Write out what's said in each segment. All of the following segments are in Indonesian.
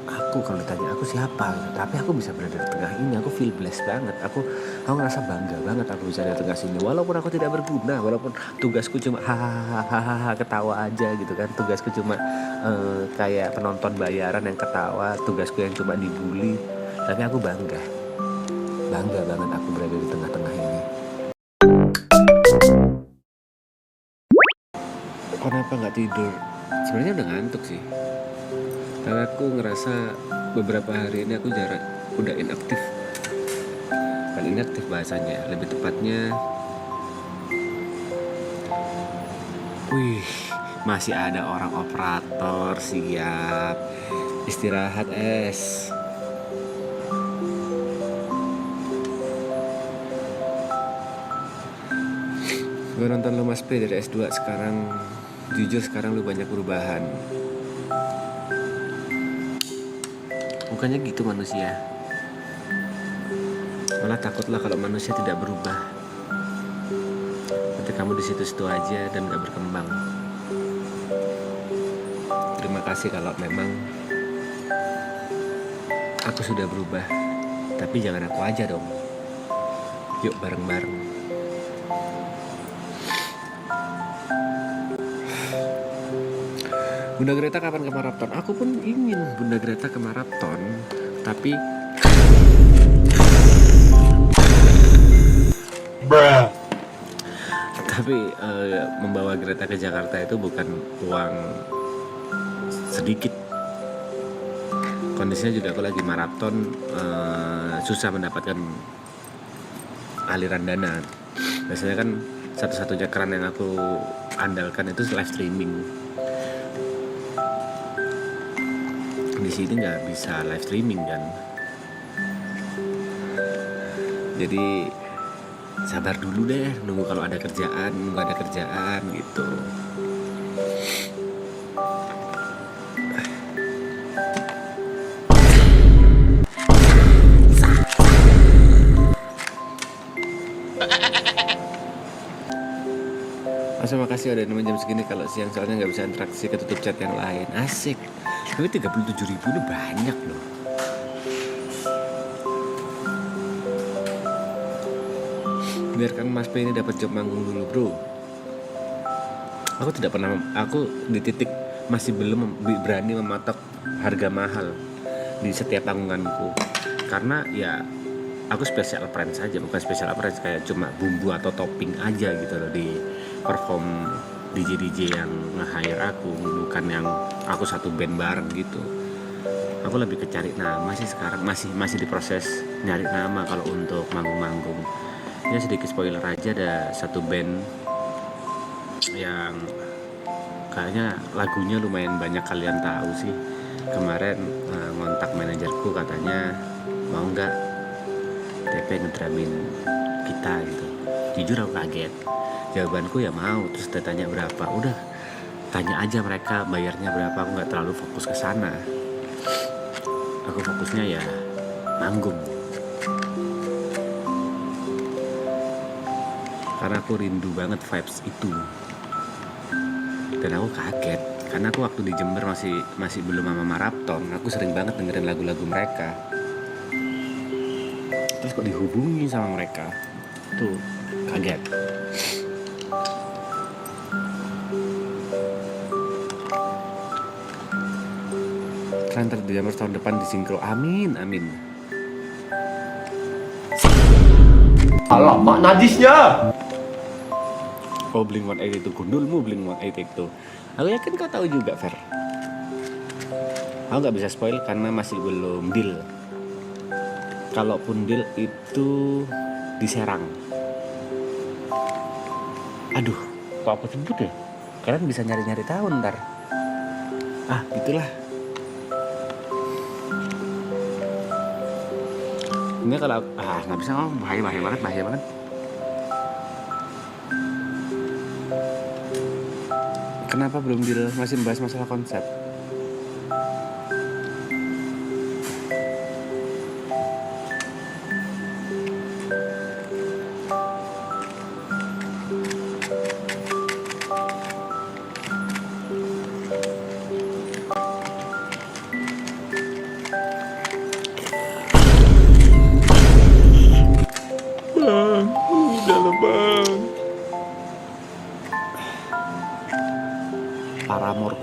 Aku kalau ditanya aku siapa gitu, tapi aku bisa berada di tengah ini, aku feel blessed banget. Aku ngerasa bangga banget aku bisa ada di tengah sini. Walaupun aku tidak berguna, walaupun tugasku cuma hahaha ketawa aja gitu kan. Tugasku cuma kayak penonton bayaran yang ketawa, tugasku yang cuma dibully. Tapi aku bangga. Bangga banget aku berada di tengah-tengah ini. Kenapa nggak tidur? Sebenarnya udah ngantuk sih. Tapi aku ngerasa beberapa hari ini aku udah inaktif. Bukan inaktif bahasanya, lebih tepatnya. Wih, masih ada orang operator siap. Istirahat es. Gue nonton lu Mas P dari S2 sekarang. Jujur sekarang lu banyak perubahan. Bukannya gitu manusia. Malah takutlah kalau manusia tidak berubah. Nanti kamu di situ-situ aja dan gak berkembang. Terima kasih kalau memang aku sudah berubah. Tapi jangan aku aja dong. Yuk bareng-bareng. Bunda Greta kapan ke maraton? Aku pun ingin Bunda Greta ke maraton, tapi membawa Greta ke Jakarta itu bukan uang sedikit. Kondisinya juga aku lagi maraton, susah mendapatkan aliran dana. Biasanya kan satu-satunya keran yang aku andalkan itu live streaming. Di sini nggak bisa live streaming kan, jadi sabar dulu deh, nunggu kalau ada kerjaan, nunggu ada kerjaan gitu. Masa makasih udah nemenin jam segini, kalau siang soalnya nggak bisa interaksi, ketutup chat yang lain. Asik. Tapi 37.000 ini banyak loh. Biarkan Mas P ini dapat job manggung dulu bro. Aku di titik masih belum berani mematok harga mahal di setiap panggunganku. Karena ya aku special appearance aja, bukan special appearance kayak cuma bumbu atau topping aja gitu loh di perform DJ yang nge-hire aku, bukan yang aku satu band bareng gitu. Aku lebih ke cari nama sih sekarang, masih diproses nyari nama kalau untuk manggung-manggung. Ini sedikit spoiler aja, ada satu band yang kayaknya lagunya lumayan banyak kalian tahu sih. Kemarin ngontak manajerku, katanya mau nggak TP ngedramin kita gitu. Jujur aku kaget. Jawabanku ya mau. Terus dia tanya berapa, udah tanya aja mereka bayarnya berapa. Aku nggak terlalu fokus ke sana. Aku fokusnya ya manggung. Karena aku rindu banget vibes itu. Dan aku kaget karena aku waktu di Jember masih belum sama maraton. Aku sering banget dengerin lagu-lagu mereka. Terus kok dihubungi sama mereka, tuh kaget. Kalian terjamur tahun depan di sinkro, amin amin. Alamak najisnya. Oh Blink-182 itu gundulmu, Blink-182 itu. Aku yakin kau tahu juga Fer. Aku nggak bisa spoil karena masih belum deal. Kalaupun deal itu di Serang. Aduh, kok aku sebut ya? Kalian bisa nyari-nyari tahu ntar. Itulah. Ini kalau nggak bisa ngomong, bahaya banget. Kenapa belum deal? Masih membahas masalah konsep.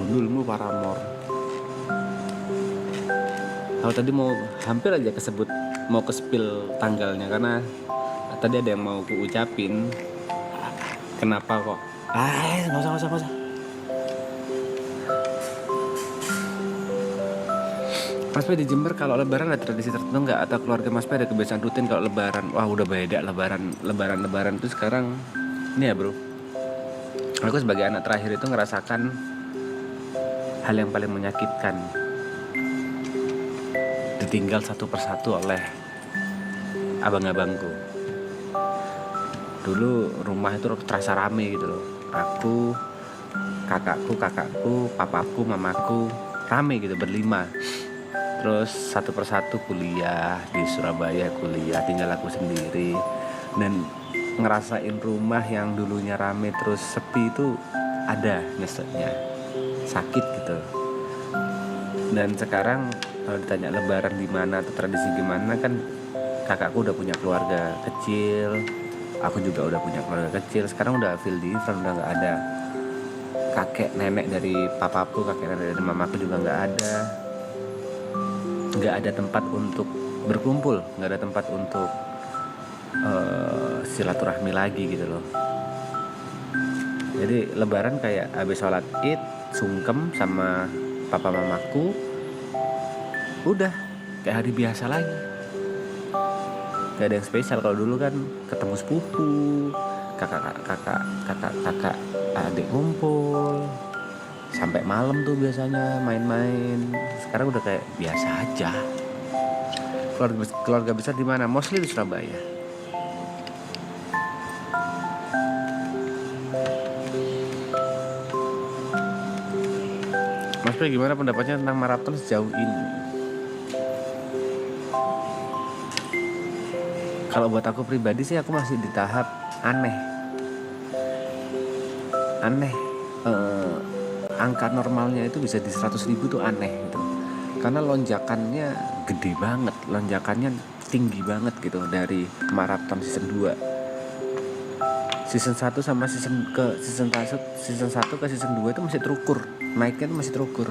gundulmu Paramore. Aku tadi mau hampir aja kesebut mau ke-spill tanggalnya karena tadi ada yang mau ku ucapin. Kenapa kok? Nggak usah. Mas Pe di Jember kalau lebaran ada tradisi tertentu nggak? Atau keluarga Mas Pe ada kebiasaan rutin kalau lebaran? Wah udah beda lebaran itu sekarang. Ini ya bro, aku sebagai anak terakhir itu ngerasakan hal yang paling menyakitkan. Ditinggal satu persatu oleh abang-abangku. Dulu rumah itu terasa rame gitu loh. Aku, kakakku, papaku, mamaku, rame gitu berlima. Terus satu persatu kuliah di Surabaya, tinggal aku sendiri. Dan ngerasain rumah yang dulunya rame terus sepi itu ada nyeseknya, sakit gitu. Dan sekarang kalau ditanya lebaran di mana atau tradisi gimana, kan kakakku udah punya keluarga kecil, aku juga udah punya keluarga kecil. Sekarang udah feel different, udah nggak ada kakek nenek dari papaku, kakek nenek dari mamaku juga nggak ada. Nggak ada tempat untuk berkumpul, nggak ada tempat untuk silaturahmi lagi gitu loh. Jadi lebaran kayak habis sholat id sungkem sama papa mamaku, udah kayak hari biasa lagi. Gak ada yang spesial. Kalau dulu kan ketemu sepupu, kakak adik ngumpul sampai malam tuh biasanya main-main. Sekarang udah kayak biasa aja. Keluarga besar di mana? Mostly di Surabaya. Mas Pri, gimana pendapatnya tentang maraton sejauh ini? Kalau buat aku pribadi sih, aku masih di tahap aneh. Angka normalnya itu bisa di 100.000 tuh aneh gitu. Karena lonjakannya gede banget, lonjakannya tinggi banget gitu dari maraton season 2. Season 1 sama season 1 ke season 2 itu masih terukur, naiknya itu masih terukur.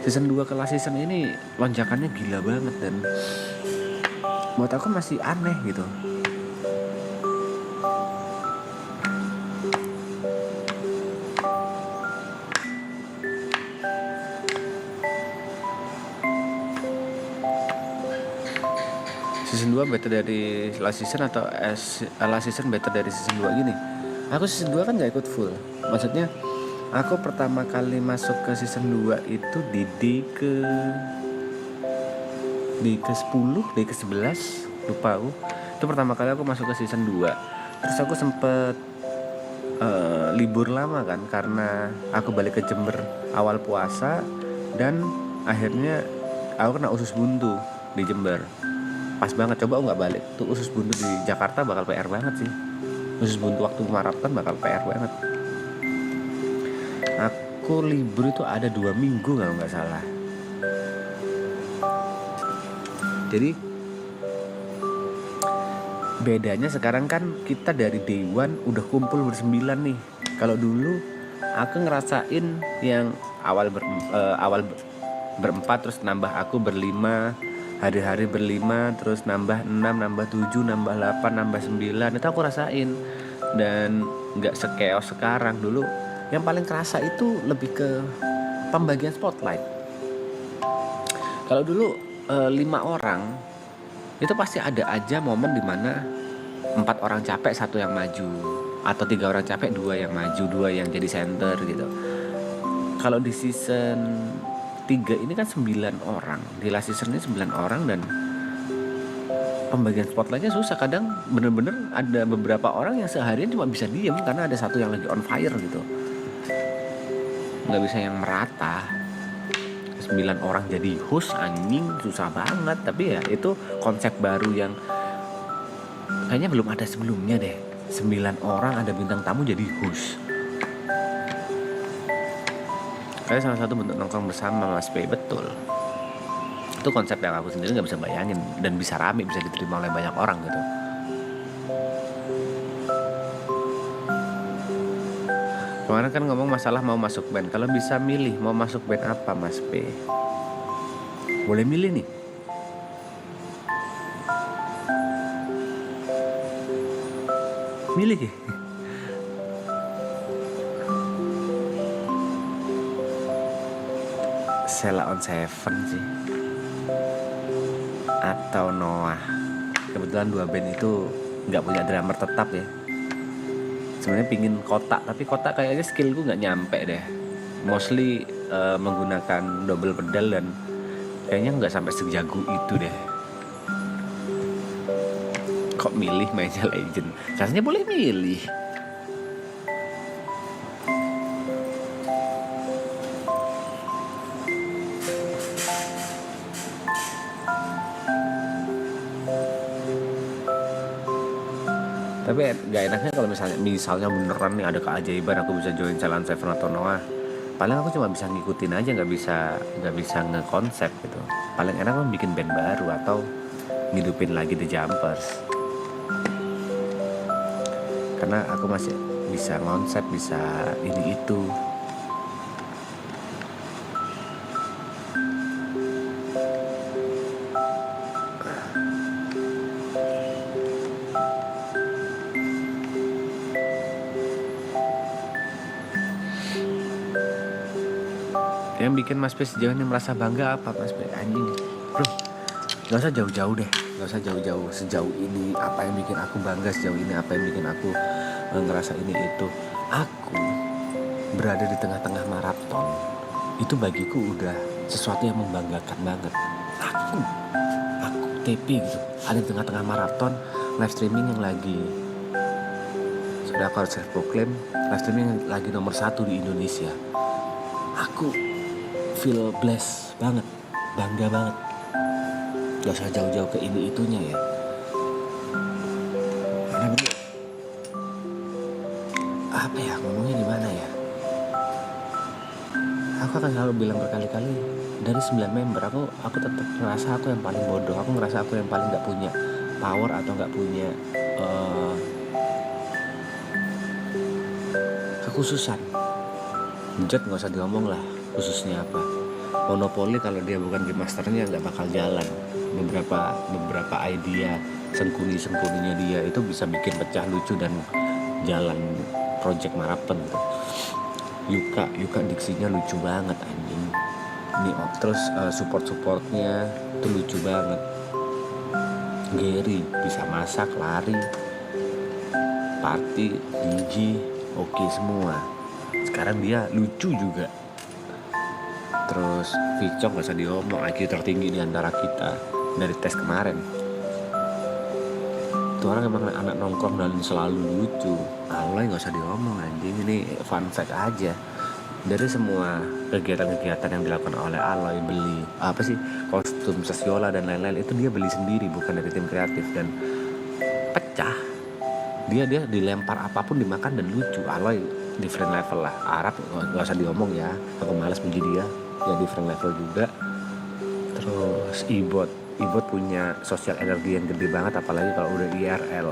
Season 2 ke last season ini lonjakannya gila banget dan buat aku masih aneh gitu. Season 2 better dari last season atau last season better dari season 2 gini. Aku season 2 kan gak ikut full. Maksudnya aku pertama kali masuk ke season 2 itu di ke-10, day ke-11, lupa aku. Itu pertama kali aku masuk ke season 2. Terus aku sempet libur lama kan karena aku balik ke Jember awal puasa dan akhirnya aku kena usus buntu di Jember. Pas banget, coba aku gak balik tuh usus buntu di Jakarta bakal PR banget sih. Usus buntu waktu maraton bakal PR banget. Aku libur itu ada 2 minggu kalau gak salah. Jadi bedanya sekarang kan kita dari day one udah kumpul bersembilan nih. Kalau dulu aku ngerasain yang awal berempat terus nambah aku berlima, hari-hari berlima, terus nambah 6, nambah 7, nambah 8, nambah 9. Itu aku rasain. Dan gak sekeos sekarang. Dulu yang paling kerasa itu lebih ke pembagian spotlight. Kalau dulu 5 orang itu pasti ada aja momen dimana 4 orang capek, 1 yang maju, atau 3 orang capek, 2 yang maju, 2 yang jadi center gitu. Kalau di season 3 ini kan 9 orang. Di last season ini 9 orang dan pembagian spotlightnya susah. Kadang bener-bener ada beberapa orang yang seharian cuma bisa diem karena ada 1 yang lagi on fire gitu. Gak bisa yang merata. 9 orang jadi host, anjing susah banget. Tapi ya itu konsep baru yang kayaknya belum ada sebelumnya deh. 9 orang ada bintang tamu jadi host. Kayak salah satu bentuk nongkrong bersama Mas P. Betul. Itu konsep yang aku sendiri gak bisa bayangin. Dan bisa rame, bisa diterima oleh banyak orang gitu. Kemarin kan ngomong masalah mau masuk band. Kalau bisa milih mau masuk band apa, Mas P? Boleh milih nih. Milih ya. Sheila on Seven sih, atau Noah. Kebetulan dua band itu nggak punya drummer tetap ya. Sebenarnya pingin kotak, tapi kotak kayaknya skillku nggak nyampe deh. Mostly menggunakan double pedal dan kayaknya nggak sampai sejago itu deh. Kok milih mainnya Legend? Rasanya boleh milih. Tapi gak enaknya kalau misalnya beneran nih ada keajaiban aku bisa join Celan Seven atau Noah. Paling aku cuma bisa ngikutin aja, nggak bisa ngekonsep gitu. Paling enak kan bikin band baru atau ngidupin lagi The Jumpers. Karena aku masih bisa konsep, bisa ini itu. Yang bikin Mas P sejauh ini merasa bangga apa, Mas P? Anjing bro, gak usah jauh-jauh deh, gak usah jauh-jauh. Sejauh ini apa yang bikin aku bangga sejauh ini, apa yang bikin aku ngerasa ini itu. Aku berada di tengah-tengah maraton itu bagiku udah sesuatu yang membanggakan banget. Aku TP gitu, ada di tengah-tengah maraton live streaming yang lagi, sudah aku harus proclaim, live streaming yang lagi nomor 1 di Indonesia. Aku feel blessed banget, bangga banget. Gak usah jauh-jauh ke ini itunya ya. Karena bener, apa ya, ngomongnya gimana ya? Aku akan selalu bilang berkali-kali, dari 9 member aku tetap ngerasa aku yang paling bodoh. Aku ngerasa aku yang paling gak punya power atau gak punya kekhususan. Jet gak usah diomong lah khususnya apa. Monopoli kalau dia bukan game masternya nggak bakal jalan. Beberapa idea sengkuni-sengkuninya dia itu bisa bikin pecah lucu dan jalan project maraton gitu. Yuka diksinya lucu banget anjing. Terus support-supportnya itu lucu banget. Gary bisa masak, lari, party, DJ, oke semua. Sekarang dia lucu juga. Terus Vicok gak usah diomong, IQ tertinggi di antara kita dari tes kemarin. Itu orang emang anak nongkrong dan selalu lucu. Aloy gak usah diomong anjing, ini fun fact aja. Dari semua kegiatan-kegiatan yang dilakukan oleh Aloy, beli kostum Sesiola dan lain-lain, itu dia beli sendiri, bukan dari tim kreatif. Dan pecah. Dia dilempar apapun dimakan dan lucu. Aloy different level lah. Arab gak usah diomong ya, aku malas puji dia, ya different level juga. Terus Ibot punya sosial energi yang gede banget, apalagi kalau udah IRL,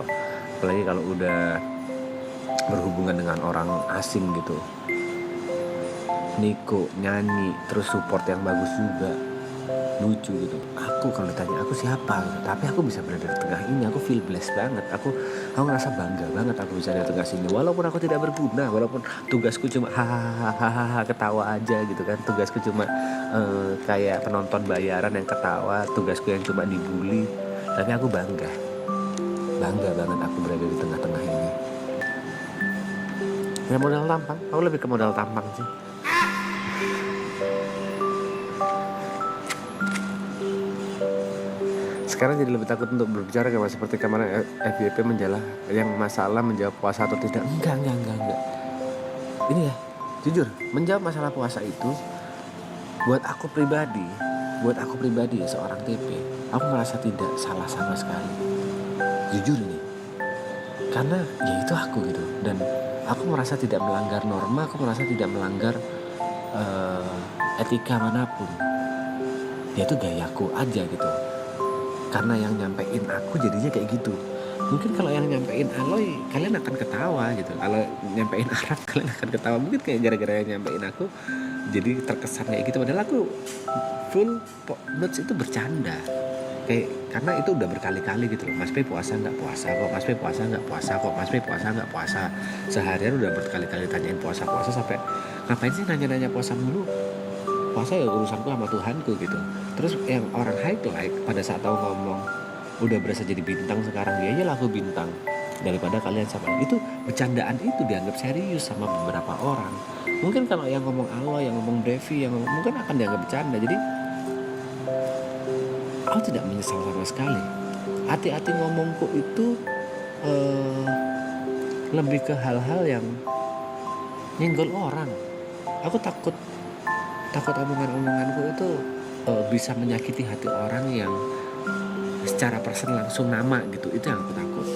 apalagi kalau udah berhubungan dengan orang asing gitu. Niko nyanyi, terus support yang bagus juga, lucu gitu. Aku kalau ditanya aku siapa gitu, tapi aku bisa berada di tengah ini, aku feel blessed banget. Aku ngerasa bangga banget aku bisa di tengah sini, walaupun aku tidak berguna, walaupun tugasku cuma hahaha ketawa aja gitu kan. Tugasku cuma kayak penonton bayaran yang ketawa, tugasku yang cuma dibully, tapi aku bangga banget aku berada di tengah-tengah ini. Ya modal tampang, aku lebih ke modal tampang sih. Sekarang jadi lebih takut untuk berbicara karena seperti kemarin FYP masalah menjawab puasa atau tidak. Enggak. Ini ya, jujur, menjawab masalah puasa itu buat aku pribadi ya, seorang TP, aku merasa tidak salah sama sekali. Jujur ini. Karena ya itu aku gitu, dan aku merasa tidak melanggar norma, aku merasa tidak melanggar etika manapun. Ya itu gayaku aja gitu. Karena yang nyampein aku jadinya kayak gitu. Mungkin kalau yang nyampein Aloy kalian akan ketawa gitu, kalau nyampein Arab kalian akan ketawa, mungkin kayak gara-gara yang nyampein aku jadi terkesan kayak gitu, padahal aku full notes itu bercanda, kayak karena itu udah berkali-kali gitu loh. Mas P puasa nggak? Puasa kok. Mas P puasa nggak? Puasa kok. Mas P puasa nggak? Puasa. Seharian udah berkali-kali tanyain puasa sampai ngapain sih nanya-nanya puasa mulu, puasa ya urusanku sama Tuhanku gitu. Terus yang orang highlight pada saat tahu ngomong udah berasa jadi bintang sekarang, ya iyalah aku bintang daripada kalian sama. Itu bercandaan itu dianggap serius sama beberapa orang. Mungkin kalau yang ngomong Aloy, yang ngomong Devi, yang ngomong, mungkin akan dianggap bercanda. Jadi aku tidak menyesal sama sekali. Hati-hati ngomongku itu lebih ke hal-hal yang nyenggol orang. Aku takut omongan-omonganku itu bisa menyakiti hati orang yang secara person langsung nama gitu. Itu yang aku takut.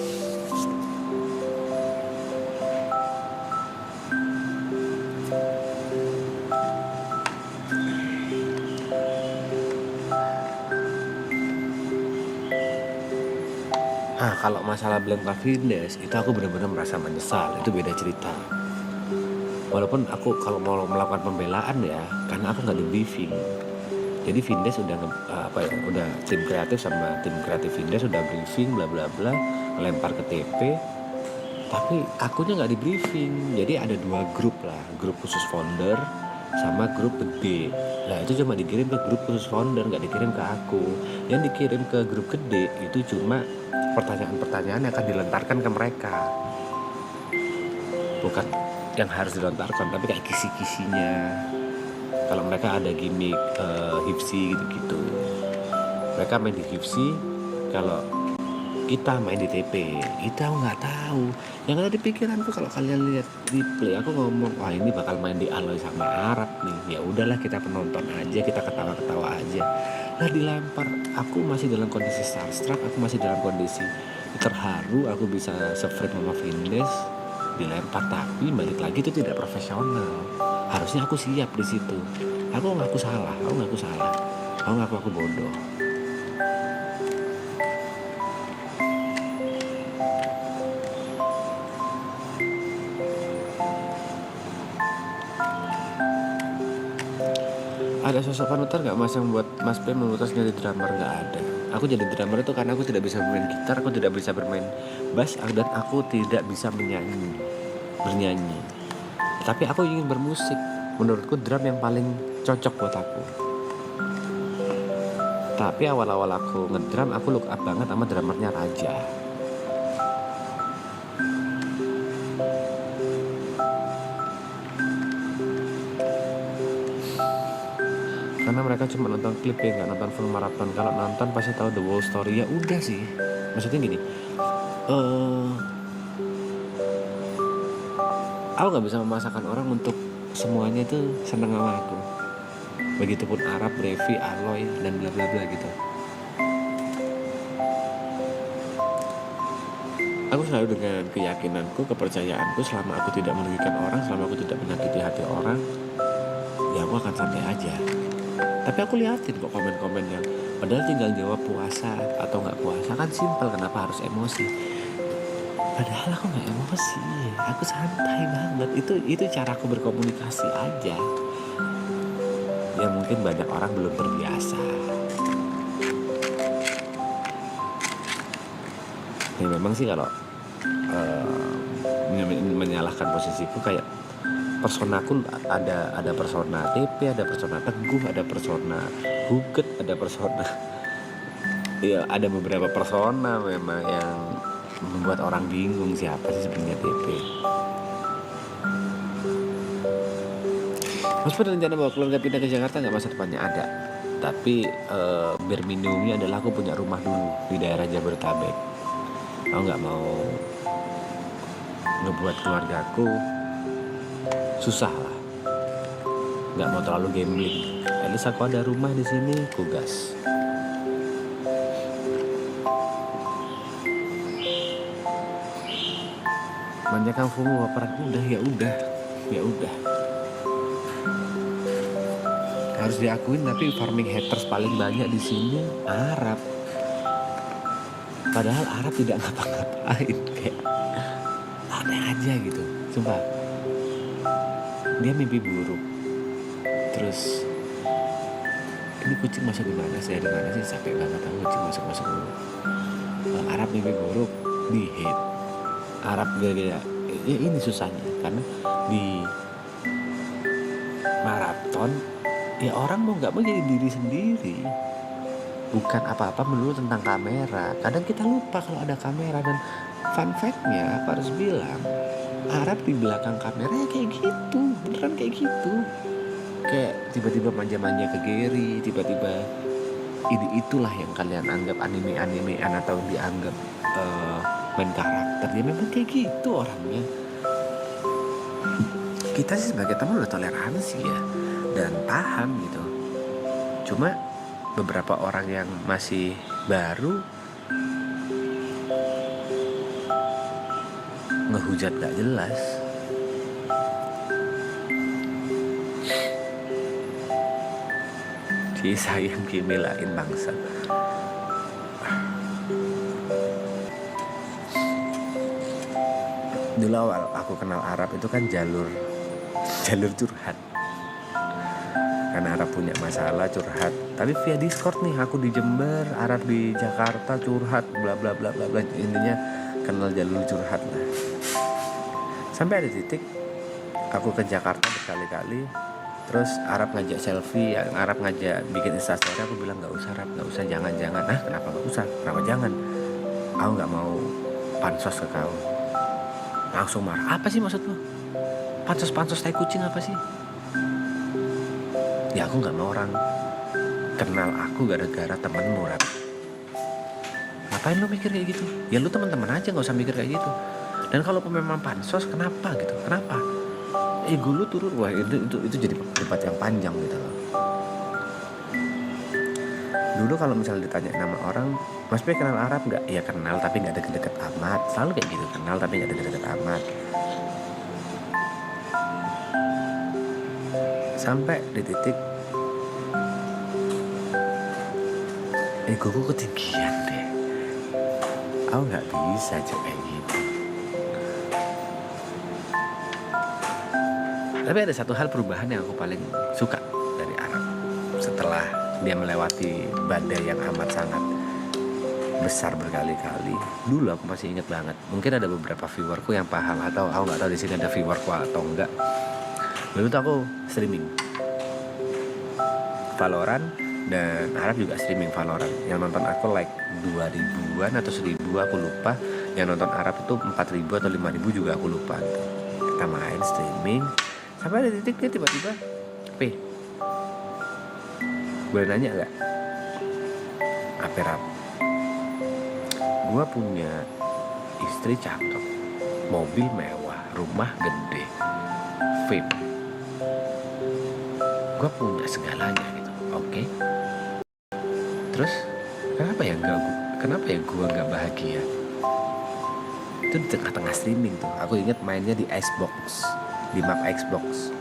Kalau masalah blame Kak Vindes itu aku benar-benar merasa menyesal. Itu beda cerita. Walaupun aku kalau mau melakukan pembelaan ya, karena aku nggak di briefing. Jadi Vindes udah udah tim kreatif sama tim kreatif Vindes udah briefing bla bla bla, lempar ke TP. Tapi akunya nggak di briefing. Jadi ada 2 grup lah, grup khusus founder sama grup gede. Nah itu cuma dikirim ke grup khusus founder, nggak dikirim ke aku. Yang dikirim ke grup gede itu cuma pertanyaan-pertanyaan yang akan dilontarkan ke mereka, bukan yang harus dilontarkan, tapi kayak kisi-kisinya. Kalau mereka ada gimmick hipsi gitu-gitu, mereka main di hipsi. Kalau kita main di TP, itu aku nggak tahu. Yang ada di pikiranku kalau kalian lihat replay, aku ngomong wah ini bakal main di Aloy sama Arab nih. Ya udahlah kita penonton aja, kita ketawa-ketawa aja. Nah dilempar, aku masih dalam kondisi starstruck, aku masih dalam kondisi terharu, aku bisa se-freak sama Vindes, dilempar. Tapi balik lagi itu tidak profesional. Harusnya aku siap di situ. Aku ngaku salah, aku ngaku aku bodoh. Ada sosok panutan gak Mas yang buat Mas P memutuskan jadi drummer? Gak ada. Aku jadi drummer itu karena aku tidak bisa bermain gitar, aku tidak bisa bermain bass, dan aku tidak bisa bernyanyi. Tapi aku ingin bermusik. Menurutku drum yang paling cocok buat aku. Tapi awal-awal aku ngedrum, aku look up banget sama drummernya Raja. Karena mereka cuma nonton klipnya, nggak nonton full marathon. Kalau nonton pasti tahu the whole story. Ya udah sih, maksudnya gini, aku nggak bisa memaksakan orang untuk semuanya itu seneng sama aku. Begitupun Arab, Brevi, Aloy, dan bla bla bla gitu. Aku selalu dengan keyakinanku, kepercayaanku, selama aku tidak merugikan orang, selama aku tidak menyakiti hati orang, ya aku akan santai aja. Tapi aku liatin kok komen-komen yang padahal tinggal jawab puasa atau nggak puasa kan simpel, kenapa harus emosi? Padahal aku nggak emosi, aku santai banget. Itu cara aku berkomunikasi aja. Ya mungkin banyak orang belum terbiasa. Ya memang sih kalau menyalahkan posisiku, kayak personaku ada persona TP, ada persona Teguh, ada persona Huget, ada persona ya ada beberapa persona memang yang membuat orang bingung siapa sih sebenarnya TP. Mas pada rencana bawa keluarga pindah ke Jakarta nggak? Masa depannya ada, tapi biar minimumnya adalah aku punya rumah dulu di daerah Jabodetabek. Aku nggak mau ngebuat keluargaku susah lah, nggak mau terlalu gambling. At least aku ada rumah di sini, ku gas. Banyak yang FOMO baperan, ya udah. Harus diakuin, tapi farming haters paling banyak di sini Arab. Padahal Arab tidak ngapa-ngapain, kayak aneh aja gitu. Sumpah, dia mimpi buruk. Terus ini kucing masuk di mana sih? Di mana sih? Capek banget aku kucing masuk dulu. Arab mimpi buruk di hate. Arab gaya ya ini susahnya karena di maraton ya orang mau nggak mau jadi diri sendiri, bukan apa-apa melulu tentang kamera. Kadang kita lupa kalau ada kamera. Dan fun fact-nya aku harus bilang, Arab di belakang kamera ya kayak gitu, beneran kayak gitu. Kayak tiba-tiba manja-manja ke Gary, tiba-tiba itulah yang kalian anggap anime-animean atau dianggap main karakter. Dia memang kayak gitu orangnya. Kita sih sebagai teman udah toleransi ya dan paham gitu. Cuma beberapa orang yang masih baru ngehujat gak jelas. Si sayang kimelain bangsa. Dulu awal aku kenal Arab itu kan jalur curhat. Karena Arab punya masalah curhat, tapi via Discord nih. Aku di Jember, Arab di Jakarta curhat, bla bla bla bla bla. Intinya kenal jalur curhat lah. Sampai ada titik aku ke Jakarta berkali-kali, terus Arab ngajak selfie, yang Arab ngajak bikin instastory. Aku bilang nggak usah Arab, nggak usah, jangan. Nah kenapa nggak usah? Kenapa jangan? Aku nggak mau pansos ke kau. Langsung marah. Apa sih maksudmu? Pansos tai kucing apa sih? Ya aku nggak mau orang kenal aku gara-gara temenmu, Rap. Ngapain lo mikir kayak gitu? Ya lu teman-teman aja, nggak usah mikir kayak gitu. Dan kalau memang pansos, kenapa gitu? Kenapa? Ego lu turun. Wah itu jadi debat yang panjang gitu loh. Dulu kalau misalnya ditanya nama orang, Mas P kenal Arab nggak? Ya kenal, tapi nggak deket-deket amat. Selalu kayak gitu, kenal tapi nggak deket-deket amat. Sampai di titik egoku ketinggian deh. Aku nggak bisa coba kayak gitu. Tapi ada satu hal perubahan yang aku paling suka dari Arab setelah dia melewati badai yang amat sangat besar berkali-kali. Dulu aku masih ingat banget. Mungkin ada beberapa viewerku yang paham, atau aku nggak tahu di sini ada viewerku atau enggak. Dulu tuh aku streaming Valorant, dan Arab juga streaming Valorant. Yang nonton aku like 2000-an atau 1000, aku lupa. Yang nonton Arab itu 4000 atau 5000 juga aku lupa gitu. Kita main streaming sampai ada titik dia tiba-tiba, P, boleh nanya gak? Apa Rap? Gua punya istri cakep, mobil mewah, rumah gede, vape. Gua punya segalanya gitu. Oke. Terus kenapa ya gua nggak bahagia? Itu di tengah-tengah streaming tuh. Aku ingat mainnya di Xbox, di map Xbox.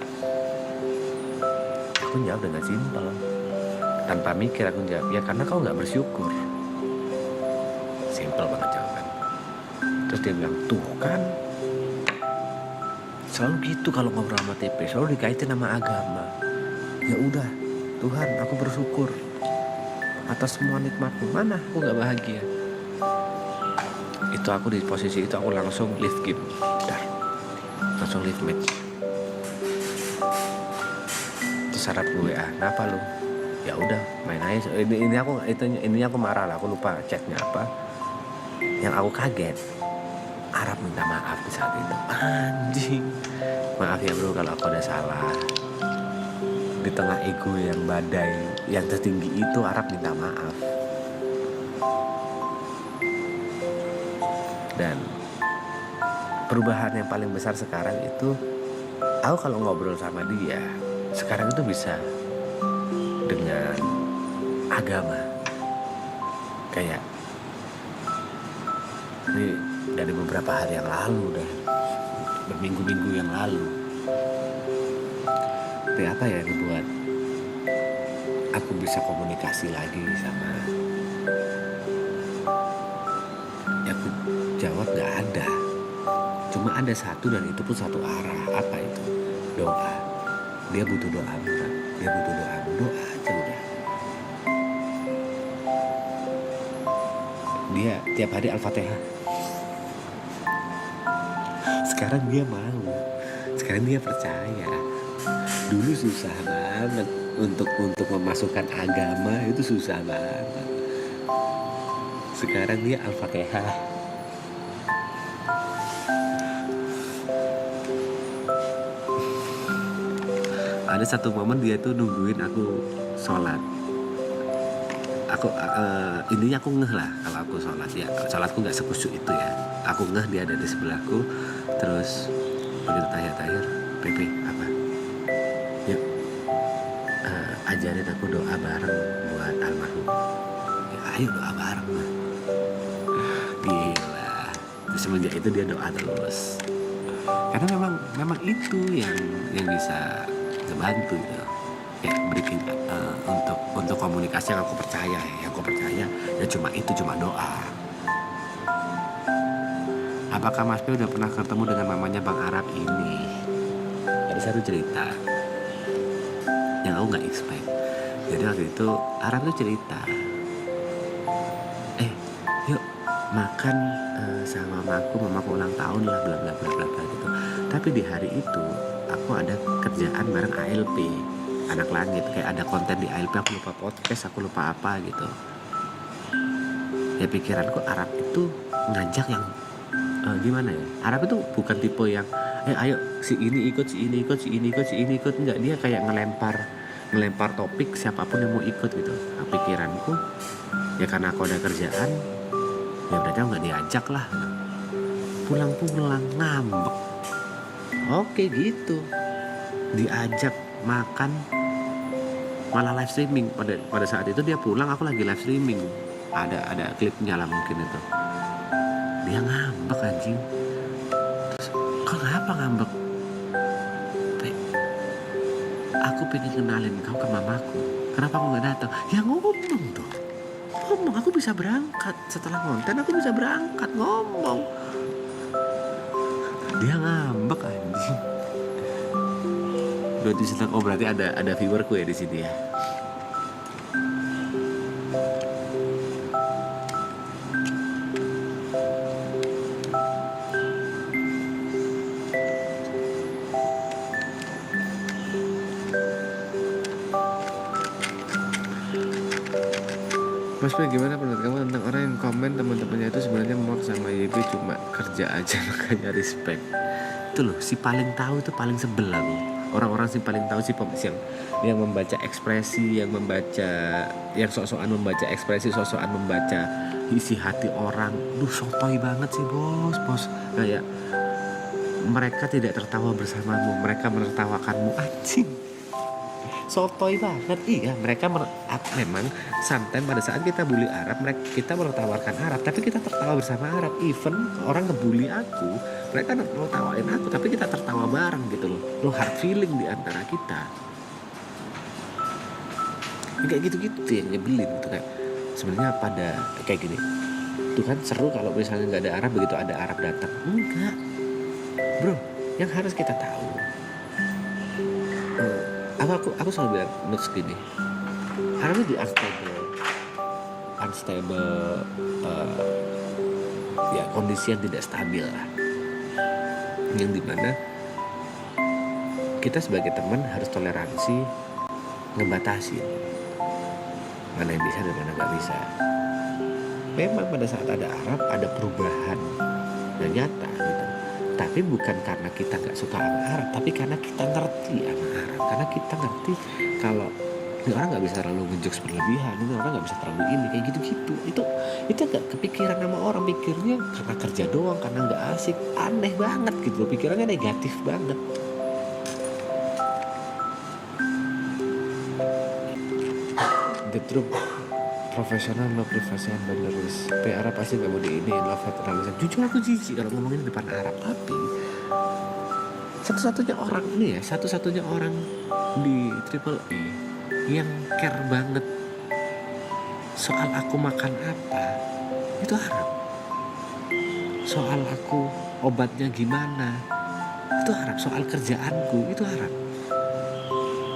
Aku jawab dengan simpel, tanpa mikir aku jawab, ya karena kau nggak bersyukur. Simpel banget jawaban. Terus dia bilang, tuh kan selalu gitu kalau ngobrol sama TP, selalu dikaitin sama agama. Ya udah, Tuhan, aku bersyukur atas semua nikmatmu. Mana aku nggak bahagia? Itu aku di posisi itu aku langsung leave game, langsung leave match. Terus Arab gue, kenapa lu? Ya udah, main aja. Ini aku marah lah, aku lupa chatnya apa. Yang aku kaget, Arab minta maaf di saat itu. Anjing, maaf ya bro kalau aku ada salah. Di tengah ego yang badai yang tertinggi itu, Arab minta maaf. Dan perubahan yang paling besar sekarang itu, aku kalau ngobrol sama dia sekarang itu bisa dengan agama. Kayak ini dari beberapa hari yang lalu, udah berminggu-minggu yang lalu. Tapi apa ya yang buat aku bisa komunikasi lagi sama ada satu dan itu pun satu arah. Apa itu? Doa. Dia butuh doa, Mbak. Dia butuh doa. Doa aja udah. Dia tiap hari Al-Fatihah. Sekarang dia mau. Sekarang dia percaya. Dulu susah banget untuk memasukkan agama, itu susah banget. Sekarang dia Al-Fatihah. Ada satu momen dia tuh nungguin aku sholat. Intinya aku ngeh lah kalau aku sholat ya. Sholatku nggak sekusyuk itu ya. Aku ngeh dia ada di sebelahku. Terus begitu tahiyat, Pepe apa? Yuk, ajarin aku doa bareng buat almarhum. Ya, ayo doa bareng lah. Gila. Terus semenjak itu dia doa terus. Karena memang itu yang bisa ngebantu gitu. Ya breaking untuk komunikasi yang aku percaya ya cuma doa. Apakah Mas P udah pernah ketemu dengan mamanya Bang Arab ini? Ada satu cerita yang aku nggak expect. Jadi waktu itu Arab tuh cerita, yuk makan sama mamaku ulang tahun lah bla bla bla bla bla gitu. Tapi di hari itu aku ada kerjaan bareng ALP Anak Langit, kayak ada konten di ALP, aku lupa podcast, aku lupa apa gitu. Ya pikiranku Arab itu ngajak yang gimana ya? Arab itu bukan tipe yang ayo si ini ikut enggak, dia kayak ngelempar topik siapapun yang mau ikut gitu. Nah, pikiranku ya karena aku ada kerjaan, ya berarti aku nggak diajak lah. Pulang ngambek. Oke gitu, diajak makan malah live streaming. Pada saat itu dia pulang, aku lagi live streaming. Ada klipnya lah mungkin itu. Dia ngambek anjing. Terus kok ngapa ngambek? Aku pengen kenalin kau ke mamaku. Kenapa aku nggak datang? Ya ngomong dong. Ngomong, aku bisa berangkat setelah konten, aku bisa berangkat, ngomong. Dia ngambek anjing. Berarti ada viewerku ya di sini ya. Mas P, gimana pendapat kamu tentang orang yang komen teman-temannya itu sebenarnya muak sama YB cuma kerja aja makanya respect? Itu loh, si paling tahu itu paling sebel aku. Orang-orang sih paling tahu sih yang membaca ekspresi, yang sok-sokan membaca ekspresi, sok-sokan membaca isi hati orang. Duh, sotoy banget sih bos. Kayak mereka tidak tertawa bersamamu, mereka menertawakanmu, anjing. Sotoy banget. Iya, mereka memang sometimes pada saat kita bully Arab, kita menertawakan Arab, tapi kita tertawa bersama Arab. Even orang ngebully aku, mereka nertawain aku, tapi kita tertawa bareng gitu loh. Lo hard feeling di antara kita. Kayak gitu-gitu yang nyebelin gitu, kayak sebenarnya pada kayak gini. Tuh kan seru kalau misalnya nggak ada Arab, begitu ada Arab datang. Enggak, bro. Yang harus kita tahu, aku selalu bilang notes gini, Arab itu unstable, ya kondisi yang tidak stabil lah, yang dimana kita sebagai teman harus toleransi, ngebatasi mana yang bisa dan mana nggak bisa. Memang pada saat ada Arab ada perubahan yang nyata gitu. Tapi bukan karena kita nggak suka sama Arab, tapi karena kita ngerti sama Arab. Karena kita ngerti kalau ini orang nggak bisa terlalu ngejokes berlebihan, ini orang nggak bisa terlalu ini kayak gitu-gitu. Itu nggak kepikiran sama orang, pikirnya karena kerja doang, karena nggak asik, aneh banget gitu. Pikirannya negatif banget. The truth, profesional no privasi and boundaries. Arab pasti gak mau diinin, love terlalu. Jujur aku jijik kalau ngomongin di depan Arab, tapi satu-satunya orang di Triple E yang care banget soal aku makan apa itu Arab. Soal aku obatnya gimana, itu harap. Soal kerjaanku itu harap.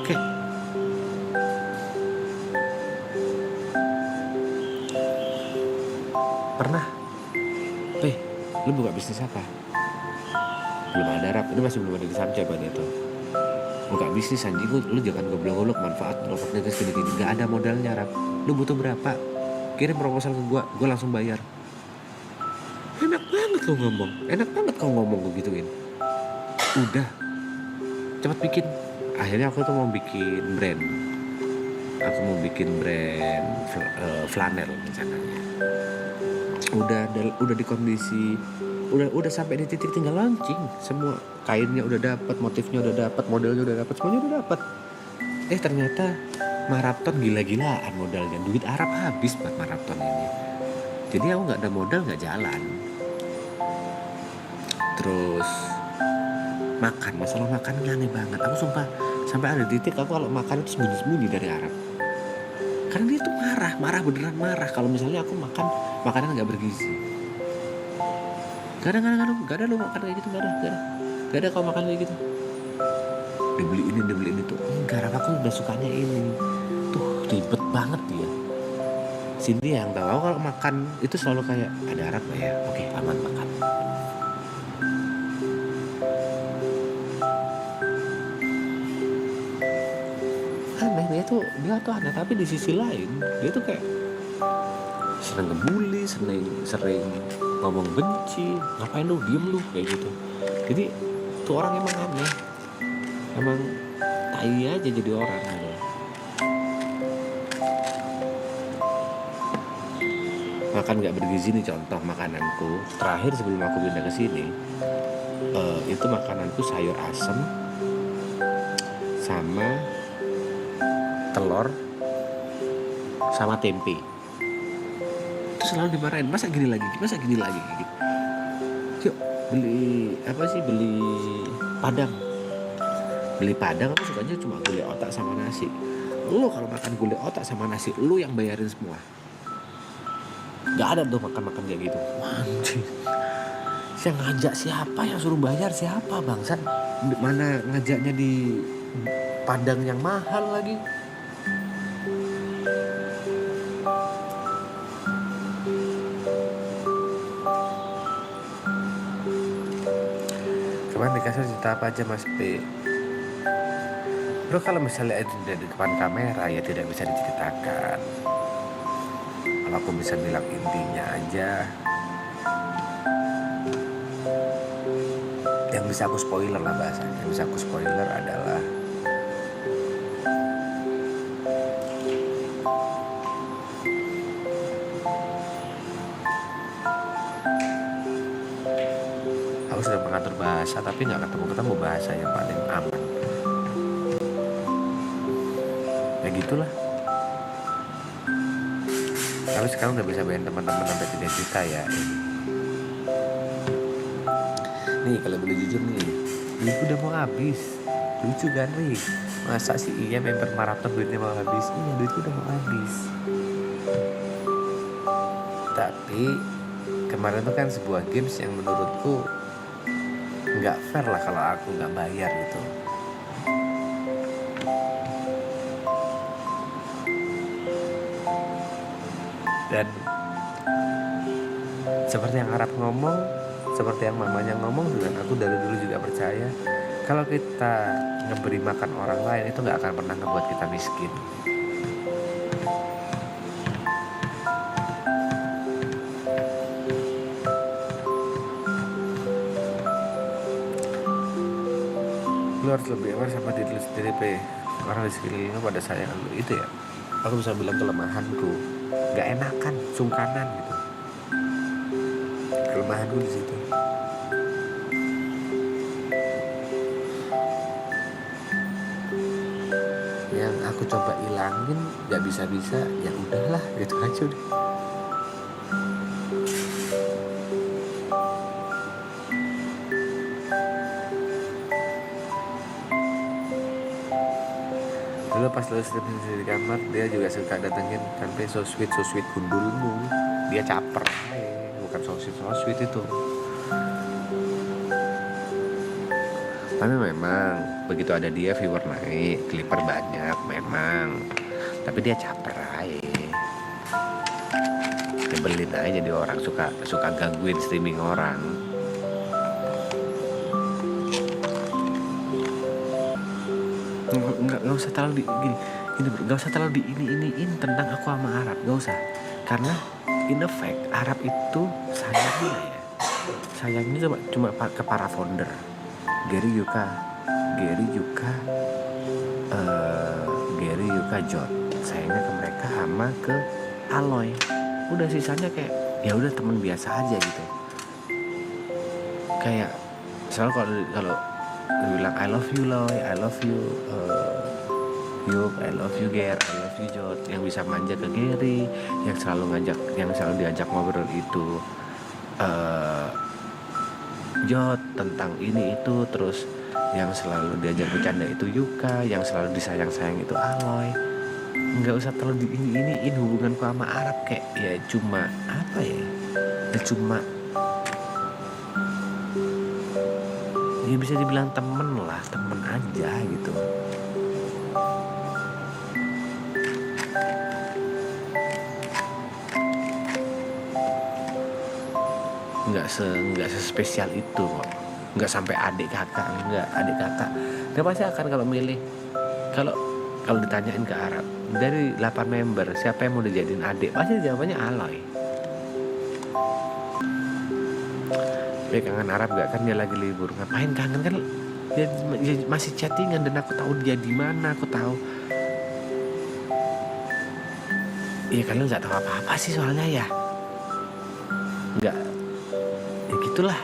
Kayak pernah, lu buka bisnis apa? Belum ada rap, ini masih belum ada di Samca pada itu. Buka bisnis anjing, lu jangan goblok-goblok manfaat profitnya terus gini-gini. Gak ada modalnya rap. Lu butuh berapa? Kirim proposal ke gua langsung bayar. Enak banget lu ngomong, enak banget kau ngomong gue gituin. Udah, cepat bikin. Akhirnya aku tuh mau bikin brand. Aku mau bikin brand flanel rencananya. Udah di kondisi udah sampai di titik tinggal launching. Semua kainnya udah dapat, motifnya udah dapat, modelnya udah dapat, semuanya udah dapat. Ternyata maraton gila-gilaan modalnya. Duit Arab habis buat maraton ini. Jadi aku nggak ada modal, nggak jalan. Terus masalah makan aneh banget. Aku sumpah sampai ada titik aku kalau makan itu sembunyi-sembunyi dari Arab. Karena dia tuh marah beneran marah kalau misalnya aku makan makanan nggak bergizi. Gak ada lu makan kayak gitu, gak ada kau makan kayak gitu. Dibeli ini tuh. Enggak, aku udah sukanya ini. Tuh ribet banget dia. Cindy yang tahu kalau makan itu selalu kayak ada Arab gak ya? Oke, aman makan. Aneh dia tuh aneh, tapi di sisi lain dia tuh kayak seneng ngebully, sering ngomong benci, ngapain lu, diem lu, kayak gitu. Jadi tuh orang emang aneh, emang tai aja jadi orang gitu. Makan nggak bergizi nih contoh makananku terakhir sebelum aku pindah ke sini, itu makananku sayur asem sama telur sama tempe. Itu selalu dimarahin, masa gini lagi gitu. Yuk beli padang aku sukanya cuma gulai otak sama nasi. Lu kalau makan gulai otak sama nasi lu yang bayarin semua. Gak ada tuh makan kayak gitu. Anjir, yang ngajak siapa, yang suruh bayar siapa bangsat? Mana ngajaknya di padang yang mahal lagi. Cuman dikasih cerita apa aja Mas P. Bro, kalau misalnya itu di depan kamera ya tidak bisa diceritakan. Kalau aku bisa bilang intinya aja, yang bisa aku spoiler lah bahasanya. Yang bisa aku spoiler adalah aku sudah mengatur bahasa tapi nggak ketemu bahasa yang paling aman. Ya gitulah. Tapi sekarang udah bisa bayar teman-teman sampai 3 juta ya. Nih kalau boleh jujur nih, duitku udah mau habis. Lucu kan Rik? Masa sih iya member maraton duitnya mau habis? Iya, duitku udah mau habis. Tapi kemarin tuh kan sebuah games yang menurutku nggak fair lah kalau aku nggak bayar gitu. Dan seperti yang Arab ngomong, seperti yang mamanya ngomong, dan aku dari dulu juga percaya, kalau kita ngeberi makan orang lain itu nggak akan pernah ngebuat kita miskin. Lu harus lebih aware sama diri lu sendiri, Pe. Orang di sekeliling lu pada sayang lu, itu ya. Aku bisa bilang kelemahanku, nggak enakan, sungkanan gitu. Kelemahanku di situ. Yang aku coba ilangin, nggak bisa, ya udahlah, gitu aja deh. Dulu pas lu di kamar, dia juga suka datengin sampai so sweet gundulmu. Dia caper, bukan so sweet itu. Tapi memang begitu ada dia viewer naik, clipper banyak memang. Tapi dia caper aja. Nyebelin aja jadi orang suka gangguin streaming orang. Nggak usah terlalu gini bro, nggak usah terlalu iniin tentang aku sama Arab, nggak usah. Karena in effect Arab itu sayangnya cuma ke para founder. Gary Yuka, Jot. Sayangnya ke mereka sama ke Aloy. Udah sisanya kayak ya udah teman biasa aja gitu. Kayak soalnya kalau bilang I love you Loy, I love you Yup, I love you Ger, I love you Jot. Yang bisa manja ke Gary, yang selalu diajak ngobrol itu Jot tentang ini itu, terus yang selalu diajak bercanda itu Yuka, yang selalu disayang-sayang itu Aloy. Nggak usah terlalu ini hubunganku sama Arab kayak ya cuma apa ya? Ya cuma ya bisa dibilang temen aja gitu. Nggak sespesial itu kok. Nggak sampai adik kakak dia pasti akan kalau milih, kalau ditanyain ke Arab dari 8 member siapa yang mau dijadiin adik, pasti jawabannya Aloy. Dia kangen Arab gak kan, dia lagi libur. Ngapain kangen kan, dia masih chattingan dan aku tahu dia di mana, aku tahu. Iya kalian nggak tahu apa-apa sih soalnya ya. Nggak, ya gitulah.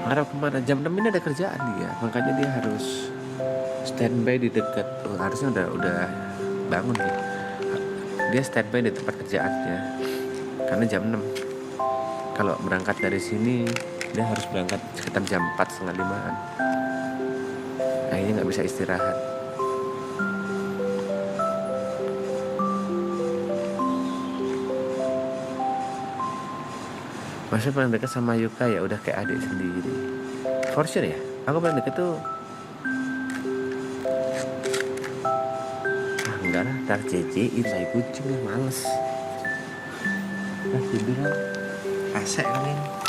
Arab kemana? Jam 6 ini ada kerjaan dia, makanya dia harus standby di dekat. Harusnya udah bangun nih. Dia standby di tempat kerjaannya karena jam 6. Kalau berangkat dari sini dia harus berangkat sekitar jam 4:30-an. Akhirnya nggak bisa istirahat. Maksudnya paling dekat sama Yuka ya udah kayak adik sendiri. For sure ya, aku paling dekat tuh enggak lah, ntar JJ-in saya kucing ya, males. Tidur kan, asek kan ini.